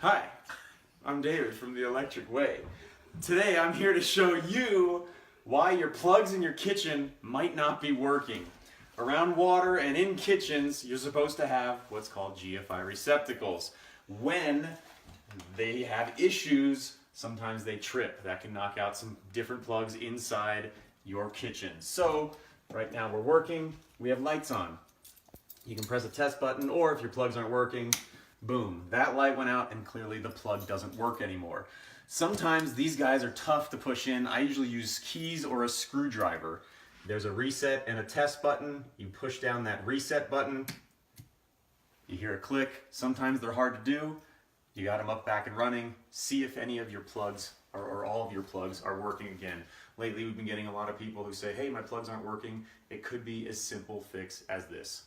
Hi, I'm David from The Electric Way. Today I'm here to show you why your plugs in your kitchen might not be working. Around water and in kitchens, you're supposed to have what's called GFI receptacles. When they have issues, sometimes they trip. That can knock out some different plugs inside your kitchen. So, right now we're working, we have lights on. You can press a test button, or if your plugs aren't working, boom, that light went out and clearly the plug doesn't work anymore. Sometimes these guys are tough to push in. I usually use keys or a screwdriver. There's a reset and a test button. You push down that reset button, you hear a click. Sometimes they're hard to do. You got them up, back and running. See if any of your plugs or all of your plugs are working again. Lately we've been getting a lot of people who say, hey, my plugs aren't working. It could be as simple fix as this.